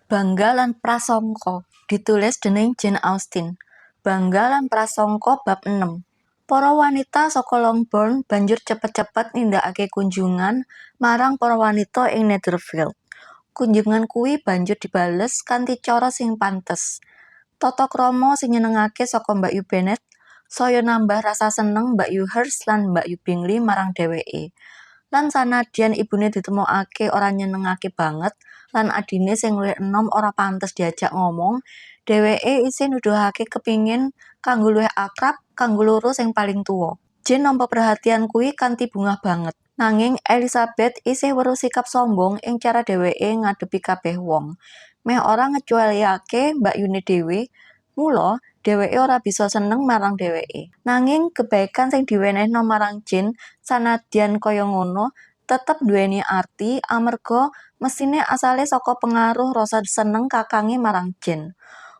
Bangga lan Prasangka ditulis dening Jane Austen. Bangga lan Prasangka bab 6. Para wanita saka Longbourn banjur cepet-cepet nindakake kunjungan marang para wanita ing Netherfield. Kunjungan kuwi banjur dibales kanthi cara sing pantes. Tata krama sing nyenengake saka Mbakyu Bennet saya nambah rasa seneng Mbakyu Hurst lan Mbakyu Bingley marang dheweke. Lan sanadyan ibune ditemokake ora nyenengake banget lan adine sing luwih enom ora pantes diajak ngomong, dheweke isih nuduhake kepingin kanggo luwih akrab kanggo loro sing paling tuwa. Jane nampa perhatian kuwi kanthi bungah banget. Nanging Elizabeth isih weruh sikap sombong ing cara dheweke ngadepi kabeh wong. Meh ora ngecualiake mbakyune dhewe, mula dheweke ora bisa seneng marang dheweke. Nanging kebaikan sing diwenehno marang Jane sanadyan kaya ngono tetep duweni arti amarga mesine asale saka pengaruh rasa seneng kakange marang Jane.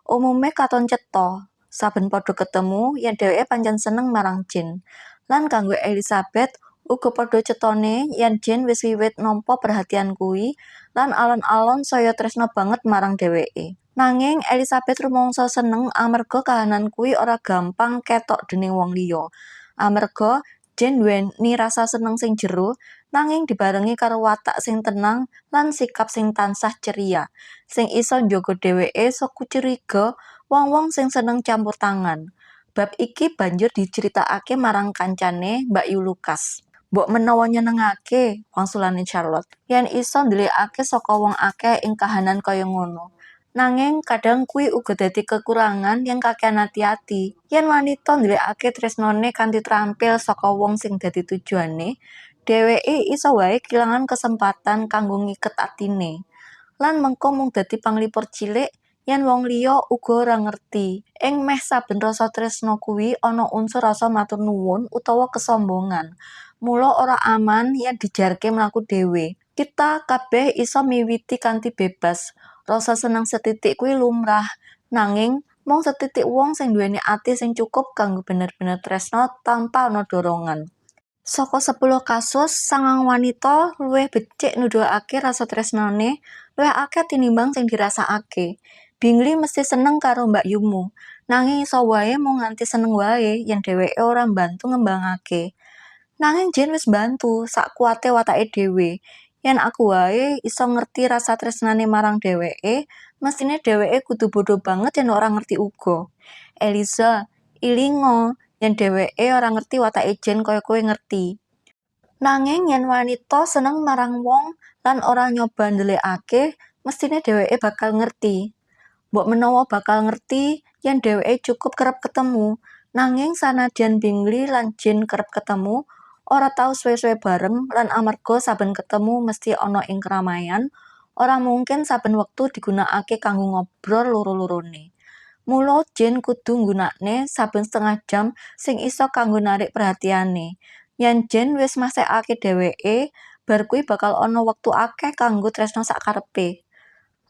Umume katon cetha saben padha ketemu yen dheweke pancen seneng marang Jane. Lan kanggo Elizabeth uga padha cetone yen Jane wis wiwit nampa perhatian kuwi lan alon-alon saya tresna banget marang dheweke. Nanging Elizabeth rumangsa seneng amarga kahanan kuwi ora gampang ketok dening wong liya. Amarga Jane duweni rasa seneng sing jero nanging dibarengi karo watak sing tenang lan sikap sing tansah ceria, sing iso njaga dheweke saka curiga wong-wong sing seneng campur tangan. Bab iki banjur diceritakake marang kancane Mbakyu Lucas. Mbok menawa nyenengake, wangsulane Charlotte, yen iso ndelikake saka wong akeh ing kahanan kaya ngono. Nanging kadang kuwi uga dadi kekurangan yen kakehan ati-ati. Yen wanita ndelikake tresnane kanthi trampil saka wong sing dadi tujuane, dheweke iso wae kelangan kesempatan kanggo ngiket atine. Lan mengko mung dadi panglipur cilik yen wong liya uga ora ngerti. Ing meh saben rasa tresna kuwi ana unsur rasa matur nuwun utawa kesombongan. Mula ora aman yen dijarke mlaku dhewe. Kita kabeh iso miwiti kanthi bebas. Rasa seneng setitik kuwi lumrah, nanging mung setitik wong sing duweni ati sing cukup kanggo bener-bener tresna tanpa ana dorongan. Saka 10 kasus, 9 wanita luwih becik nuduhake rasa tresnane luwih akeh tinimbang sing dirasakake. Bingley mesti seneng karo mbakyumu, nanging iso wae mung nganti seneng wae yen dheweke ora mbantu ngembangake. Nanging Jane wis mbantu sak kuwate watake dhewe. Yen aku wae iso ngerti rasa tresnane marang dheweke, mestine dheweke kudu bodho banget yen ora ngerti uga. Eliza, ilinga yen dheweke ora ngerti watake Jane kaya kowe ngerti. Nanging yen wanita seneng marang wong lan ora nyoba ndelikake, mestine dheweke bakal ngerti. Mbok menawa bakal ngerti yen dheweke cukup kerep ketemu. Nanging sanadyan Bingley lan Jane kerep ketemu, ora tau suwe-suwe bareng lan amarga saben ketemu mesti ana ing keramaian, ora mungkin saben wektu digunakake kanggo ngobrol loro-lorone. Mula Jane kudu nggunakne saben setengah jam sing iso kanggo narik perhatiane. Yen Jane wis masekake dheweke, bar kuwi bakal ana wektu akeh kanggo tresna sakkarepe.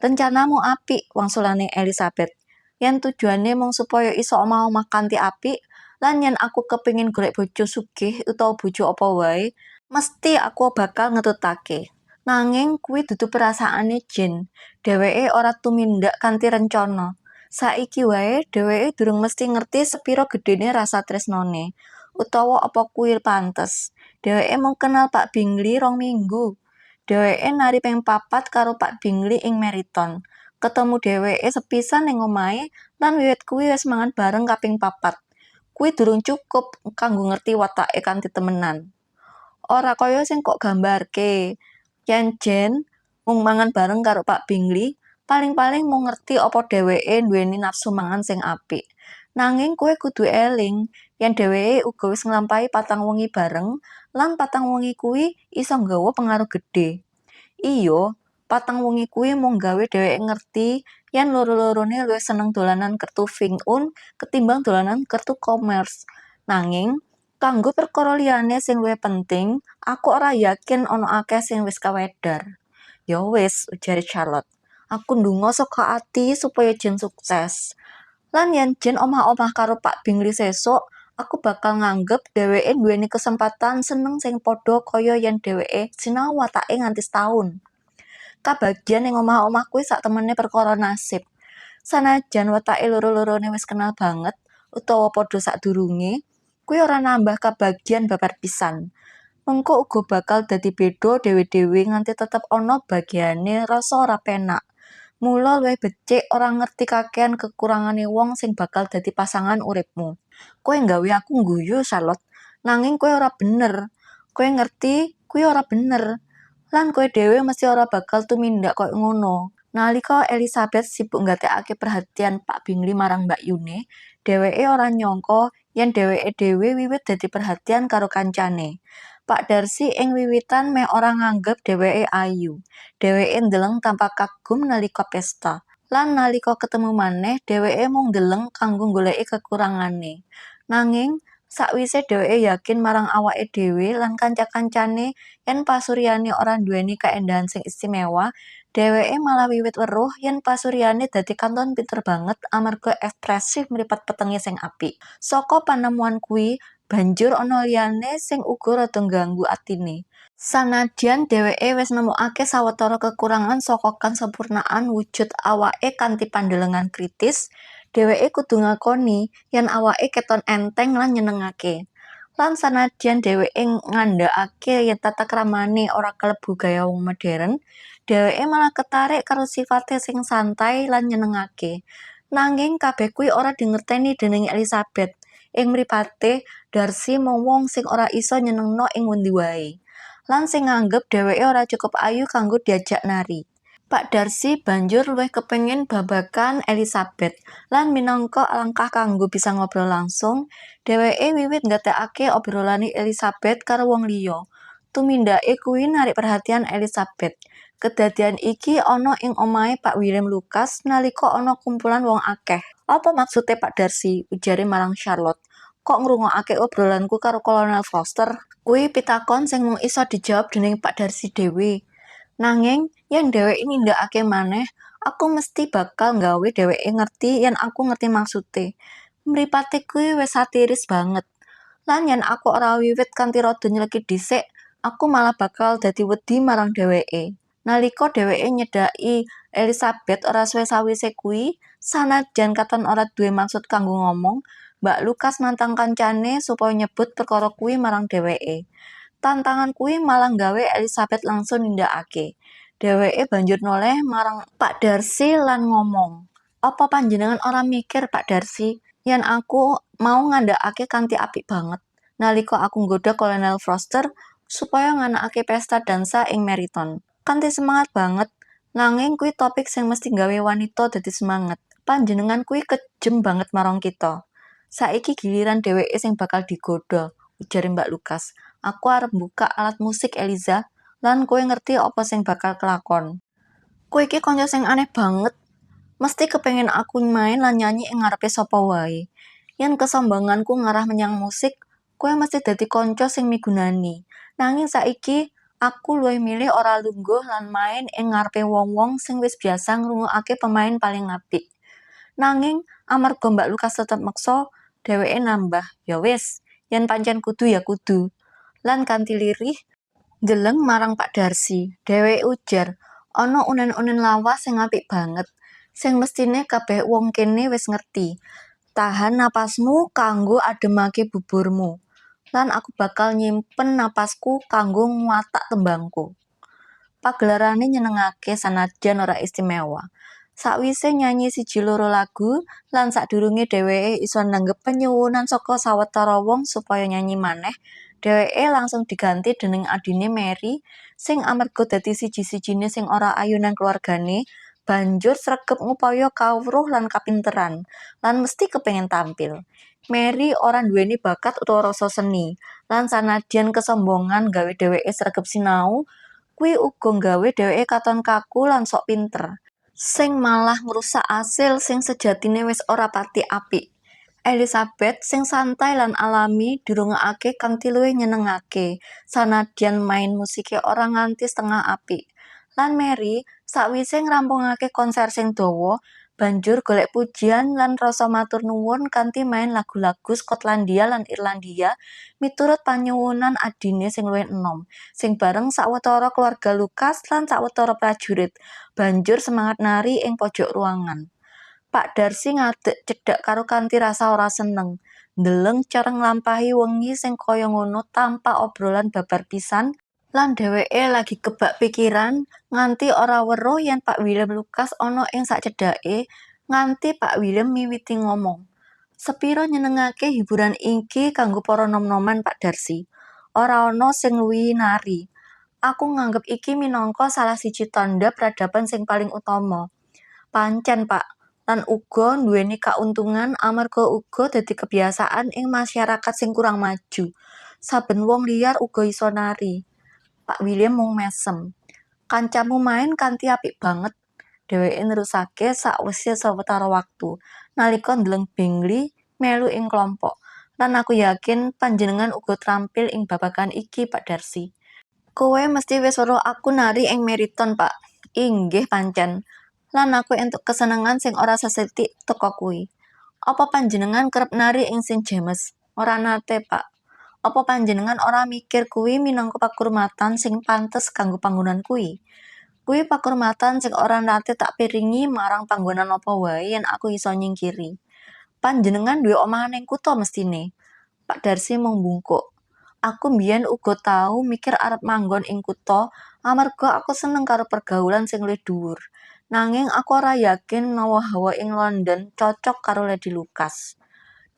Rencanamu apik, wangsulane Elizabeth. Yen tujuane mung supaya iso omah-omah kanthi apik, lan yen aku kepingin golek bojo sugih utawa bojo apa wae, mesti aku bakal ngetutake. Nanging kuwi dudu perasaane Jane. Dheweke ora tumindak kanthi rencana. Saiki wae dheweke durung mesti ngerti sepira gedene rasa tresnane, utawa apa kuwi pantes. Dheweke mung kenal Pak Bingley 2 minggu. Dheweke nari ping 4 karo Pak Bingley ing Meryton. Ketemu dheweke sepisan ning omahe lan wiwit kuwi wis mangan bareng kaping 4. Kuwi durung cukup kanggo ngerti watake kanthi temenan. Ora kaya sing kok gambarke. Yen Jane mung mangan bareng karo Pak Bingley, paling-paling mung ngerti apa dheweke duweni nafsu mangan sing apik. Nanging kowe kudu eling yen dheweke uga wis nglampahi 4 wengi bareng lan 4 wengi kuwi iso nggawa pengaruh gedhe. Iya, 4 wengi kuwi mung gawe dheweke ngerti yen loro-lorone luwih seneng dolanan kertu Fing-un ketimbang dolanan kertu Commerce. Nanging kanggo perkara liyane sing luwih penting, aku ora yakin ana akeh sing wis kawedar. Ya wis, ujare Charlotte. Aku ndonga saka ati supaya Jane sukses. Lan yen Jane omah-omah karo Pak Bingley sesuk, aku bakal nganggep dheweke duweni kesempatan seneng sing padha kaya yen dheweke sinau watake nganti setahun. Kabagyan ning omah-omah kuwi sak temene perkara nasib. Sanajan wetake loro-lorone wis kenal banget utawa padha sadurunge, kuwi ora nambah kabagyan babar pisan. Mengko uga bakal dadi beda dhewe-dhewe nganti tetep ana bagiane rasa ora penak. Mula luwih becik ora ngerti kakehan kekurangane wong sing bakal dadi pasangan uripmu. Kowe nggawe aku ngguyu, Charlotte, nanging kowe ora bener. Kowe ngerti kuwi ora bener. Lan kowe dhewe mesti ora bakal tumindak koyo ngono. Nalika Elizabeth sibuk nggatekake perhatian Pak Bingley marang Mbak Yune, dheweke ora nyangka yen dheweke dhewe wiwit dadi perhatian karo kancane. Pak Darcy ing wiwitan meh ora nganggep dheweke ayu. Dheweke ndeleng tanpa kagum nalika pesta. Lan nalika ketemu maneh, dheweke mung ndeleng kanggo goleki kekurangane. Nanging sakwise dheweke yakin marang awake dhewe lan kanca-kancane yen pasuryane ora nduweni kaendahan sing istimewa, dheweke malah wiwit weruh yen pasuryane dadi kanton pinter banget amarga ekspresif mripat petenge sing apik. Saka panemuan kuwi, banjur ana liyane sing uga rada ngganggu atine. Sanadyan dheweke wis nemokake sawetara kekurangan saka kasampurnaan wujud awake kanthi pandelengan kritis, dheweke kudu ngakoni yen awake keton enteng lan nyenengake. Lan sanadyan dheweke ngandhakake yen tata kramane ora kalebu gaya wong modern, dheweke malah ketarik karo sifate sing santai lan nyenengake. Nanging kabeh kuwi ora dingerteni dening Elizabeth. Ing mripate, Darcy mung wong sing ora isa nyenengno ing ngendi wae. Lan sing nganggep dheweke ora cukup ayu kanggo diajak nari. Pak Darcy banjur luwih kepengin babagan Elizabeth, lan minangka langkah kanggo bisa ngobrol langsung, dheweke wiwit nggatekake obrolane Elizabeth karo wong liya. Tumindake kuwi narik perhatian Elizabeth. Kedadian iki ana ing omahe Pak William Lucas nalika ana kumpulan wong akeh. "Apa maksude Pak Darcy?" ujare marang Charlotte. "Kok ngrungokake obrolanku karo Kolonel Foster?" Kuwi pitakon sing mung isa dijawab dening Pak Darcy dhewe. Nanging yen dheweke nindakake maneh, aku mesti bakal nggawe dheweke ngerti yen aku ngerti maksude. Mripate kuwi wis satiris banget. Lan yen aku ora wiwit kanthi rada nyelekit dhisik, aku malah bakal dadi wedi marang dheweke. Nalika dheweke nyedhaki Elizabeth ora suwe sawise kuwi, sanajan katon ora duwe maksud kanggo ngomong, Mbak Lucas nantang kancane supaya nyebut perkara kuwi marang dheweke. Tantangan kuwi malah nggawe Elizabeth langsung nindakake. Dheweke banjur noleh marang Pak Darcy lan ngomong, "Apa panjenengan ora mikir, Pak Darcy, yen aku mau ngandhakake kanthi apik banget nalika aku nggoda Kolonel Foster supaya nganakake pesta dansa ing Meryton. Kanthi semangat banget, nanging kuwi topik sing mesti nggawe wanita dadi semangat. Panjenengan kuwi kejem banget marang kita. Saiki giliran dheweke sing bakal digodha," ujare Mbak Lucas. "Aku arep buka alat musik, Eliza, lan kowe ngerti apa sing bakal kelakon. Kowe iki kanca sing aneh banget. Mesti kepengin aku main lan nyanyi ing ngarepe sapa wae. Yen kesombonganku ngarah menyang musik, kowe mesti dadi kanca sing migunani. Nanging saiki aku luwih milih ora lungguh lan main ing ngarepe wong-wong sing wis biasa ngrungokake pemain paling apik." Nanging amarga Mbak Lucas tetep meksa, dheweke nambah, "Ya wis, yen pancen kudu ya kudu." Lan kanthi lirih ndeleng marang Pak Darcy, dheweke ujar, "Ana unen-unen lawas sing apik banget, sing mestine kabeh wong kene wis ngerti. Tahan napasmu kanggo ademake buburmu, lan aku bakal nyimpen napasku kanggo ngwatak tembangku." Pagelarane nyenengake sanadyan ora istimewa. Sakwise nyanyi siji loro lagu, lan sadurunge dheweke isa nanggep penyuwunan saka sawetara wong supaya nyanyi maneh, dheweke langsung diganti dening adine Mary, sing amarga dadi siji-sijine sing ora ayu nang keluargane, banjur sregep ngupaya kawruh lan kapinteran, lan mesti kepengin tampil. Mary ora nduweni bakat utawa rasa seni, lan sanadyan kesombongan gawe dheweke sregep sinau, kuwi uga nggawe dheweke katon kaku lan sok pinter, sing malah ngrusak asil sing sejatine wis ora pati apik. Elizabeth sing santai lan alami dirungokake kanthi luwih nyenengake, sanadyan main musike ora nganti setengah apik. Lan Mary sakwise ngrampungake konser sing dawa, banjur golek pujian lan rasa matur nuwun kanthi main lagu-lagu Skotlandia lan Irlandia miturut panyuwunan adhine sing luwih enom, sing bareng sawetara keluarga Lukas lan sawetara prajurit, banjur semangat nari ing pojok ruangan. Pak Darsi ngadeg cedhak karo kanthi rasa ora seneng, ndeleng cara nglampahi wengi sing kaya ngono tanpa obrolan babar pisan lan dheweke lagi kebak pikiran nganti ora weruh yen Pak William Lukas ana ing sacedhake nganti Pak William miwiti ngomong. Sepiro nyenengake hiburan iki kanggo para nom-noman Pak Darsi. Ora ana sing luwihi nari. Aku nganggep iki minangka salah siji tanda peradaban sing paling utama. Pancen Pak, lan uga nduweni kauntungan amarga uga dadi kebiasaan ing masyarakat sing kurang maju. Saben wong liar uga iso nari. Pak William mung mesem. Kancamu main kanthi apik banget. Dheweke nerusake sakwise sawetara waktu. Nalika ndeleng Bingley melu ing kelompok. Lan aku yakin panjenengan uga trampil ing babagan iki, Pak Darcy. Kowe mesti wis weruh aku nari ing Meryton, Pak. Inggih pancen. Lan aku entuk kesenengan sing ora sesithik teka kuwi. Apa panjenengan kerep nari ing St. James? Ora nate, Pak. Apa panjenengan ora mikir kuwi minangka pakurmatan sing pantes kanggo panggonan kuwi? Kuwi pakurmatan sing ora nate tak piringi marang panggonan apa wae yen aku iso nyingkiri. Panjenengan duwe omah ning kutha mestine. Pak Darsi mung bungkuk. Aku mbiyen uga tau mikir arep manggon ing kutha amarga aku seneng karo pergaulan sing luwih dhuwur. Nanging aku ora yakin menawa hawa ing London cocok karo Lady Lucas.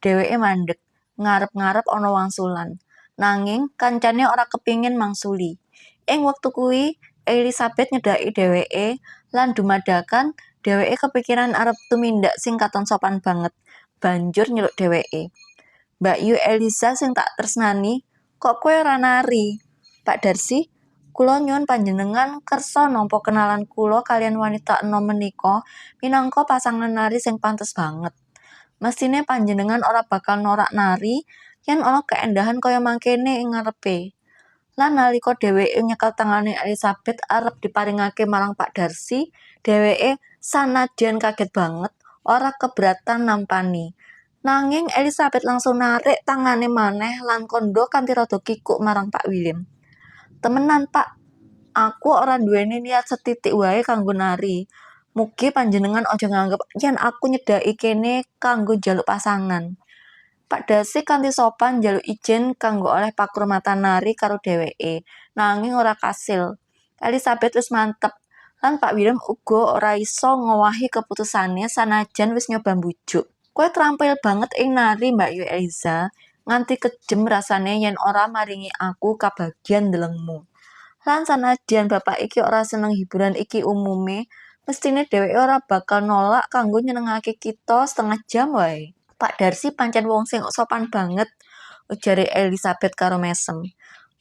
Dheweke mandeg, ngarep-ngarep ana wangsulan. Nanging kancane ora kepingin mangsuli. Ing wektu kuwi, Elizabeth nyedhaki dheweke lan dumadakan dheweke kepikiran arep tumindak sing katon sopan banget. Banjur nyeluk dheweke. Mbak Yu Eliza sing tak tresnani, kok kowe ora nari? Pak Darsi, kula nyuwun panjenengan kersa nampa kenalan kula kalian wanita enom menika minangka pasangan nari sing pantes banget. Mestine panjenengan ora bakal norak nari yen ana keendahan kaya mangkene ing ngarepe. Lan nalika dheweke nyekel tangane Elizabeth arep diparingake marang Pak Darsi, dheweke sanadyan kaget banget ora keberatan nampani. Nanging Elizabeth langsung narik tangane maneh lan kandha kanthi rada kikuk marang Pak William. Temenan, Pak. Aku ora nduweni niat setitik wae kanggo nari. Mugi panjenengan aja nganggep yen aku nyedhaki kene kanggo njaluk pasangan. Pak Darsi kanthi sopan njaluk ijin kanggo oleh pakurmatan nari karo dheweke, nanging ora kasil. Elizabeth wis mantep, lan Pak William uga ora iso ngowahi keputusane sanajan wis nyoba mbujuk. Kowe trampil banget ing nari, Mbak Yu Eliza, nganti kejem rasane yen ora maringi aku kabagyan ndelengmu. Lan sanajan bapak iki ora seneng hiburan iki umume, mestine dheweke ora bakal nolak kanggo nyenengake kita setengah jam wae. Pak Darsi pancen wong sing sopan banget, ujare Elizabeth karo mesem.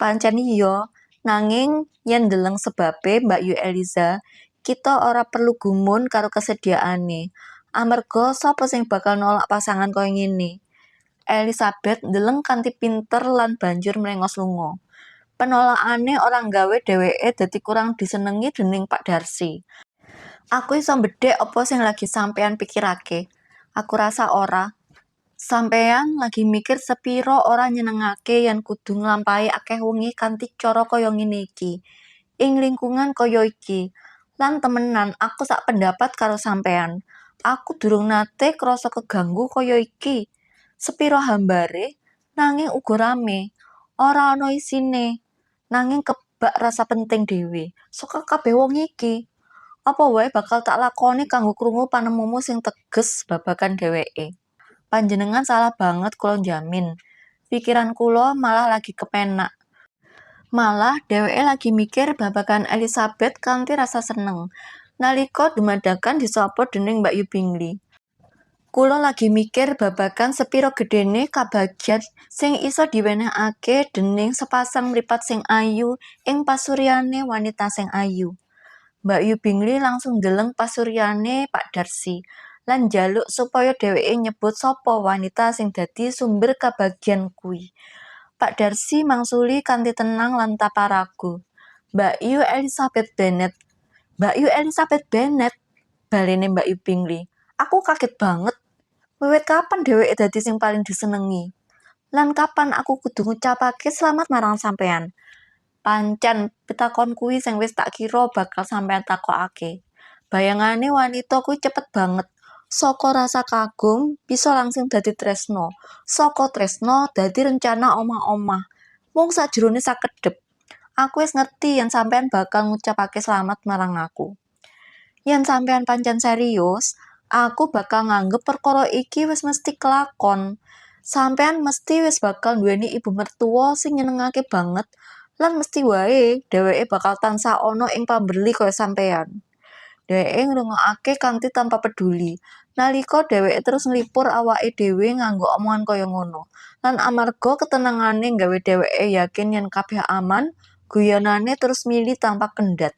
Pancen iya, nanging yen ndeleng sebabe Mbak Yu Eliza, kita ora perlu gumun karo kesediaane. Amarga sapa sing bakal nolak pasangan kaya ngene? Elizabeth ndeleng kanthi pinter lan banjur mlengos lunga. Penolakane ora nggawe dheweke dadi kurang disenengi dening Pak Darsi. Aku iso mbedhek apa sing lagi sampeyan pikirake. Aku rasa ora. Sampeyan lagi mikir sepiro ora nyenengake yen kudu nglampahi akeh wengi kanthi cara kaya ngene iki. Ing lingkungan kaya iki. Lan temenan aku sak pendapat karo sampeyan. Aku durung nate krasa keganggu kaya iki. Sepiro hambare, nanging uga rame. Ora ana isine. Nanging kebak rasa penting dhewe saka kabeh wong iki. Apa wae bakal tak lakoni kanggo krungu panemumu sing teges babagan dheweke. Panjenengan salah banget kula njamin. Pikiran kula malah lagi kepenak. Malah dheweke lagi mikir babagan Elizabeth kanthi rasa seneng. Nalika dumadakan disapa dening Mbak Yu Bingley. Kula lagi mikir babagan sepiro gedene kabagyan sing iso diwenehake dening sepasang mripat sing ayu ing pasuryane wanita sing ayu. Mbak Yu Bingley langsung ndeleng pasuryane Pak Darsi lan njaluk supaya dheweke nyebut sapa wanita sing dadi sumber kabagyan kuwi. Pak Darsi mangsuli kanthi tenang lan tanpa ragu. Mbak Yu Elizabeth Bennet. Mbak Yu Elizabeth Bennet, balene Mbak Yu Bingley. Aku kaget banget. Wiwit kapan dheweke dadi sing paling disenengi? Lan kapan aku kudu ngucapake selamat marang sampean? Pancen pitakon kuwi sing wis tak kira bakal sampean takokake. Bayangane wanita kuwi cepet banget. Saka rasa kagum bisa langsung dadi tresno. Saka tresno dadi rencana omah-omah. Mung sajrone sakedhep. Aku wis ngerti yen sampean bakal ngucapake selamat marang aku. Yen sampean pancen serius, aku bakal nganggep perkara iki wis mesti kelakon. Sampean mesti wis bakal duweni ibu mertua sing nyenengake banget lan mesti wae dheweke bakal tansah ana ing pamberli kaya sampean. Dheweke ngrungokake kanthi tanpa peduli. Nalika dheweke terus nglipur awake dhewe nganggo omongan kaya ngono. Lan amarga ketenangane nggawe dheweke yakin yen kabeh aman, guyonane terus mili tanpa kendhat.